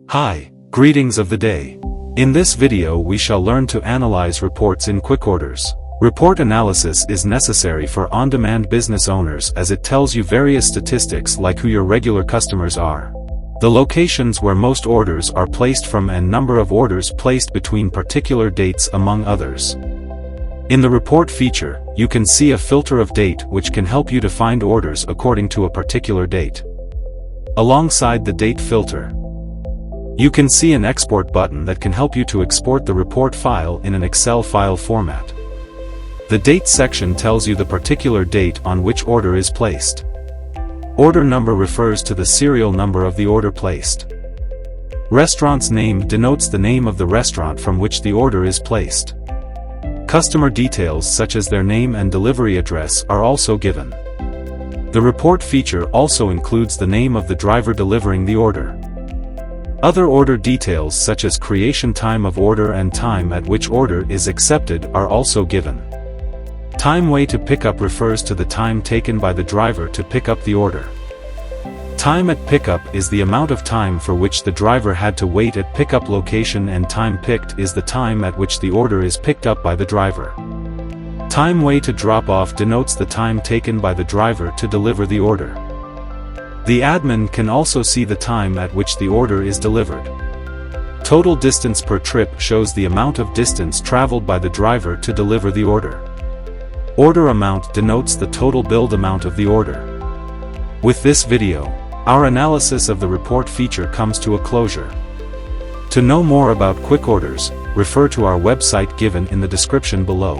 Hi, greetings of the day. In this video we shall learn to analyze reports in Quickorders. Report analysis is necessary for on-demand business owners as it tells you various statistics like who your regular customers are, the locations where most orders are placed from, and number of orders placed between particular dates, among others. In the report feature, you can see a filter of date which can help you to find orders according to a particular date. Alongside the date filter, you can see an export button that can help you to export the report file in an Excel file format. The date section tells you the particular date on which order is placed. Order number refers to the serial number of the order placed. Restaurant's name denotes the name of the restaurant from which the order is placed. Customer details such as their name and delivery address are also given. The report feature also includes the name of the driver delivering the order. Other order details such as creation time of order and time at which order is accepted are also given. Time way to pick up refers to the time taken by the driver to pick up the order. Time at pickup is the amount of time for which the driver had to wait at pickup location, and time picked is the time at which the order is picked up by the driver. Time way to drop off denotes the time taken by the driver to deliver the order. The admin can also see the time at which the order is delivered. Total distance per trip shows the amount of distance traveled by the driver to deliver the order. Order amount denotes the total billed amount of the order. With this video, our analysis of the report feature comes to a closure. To know more about Quickorders, refer to our website given in the description below.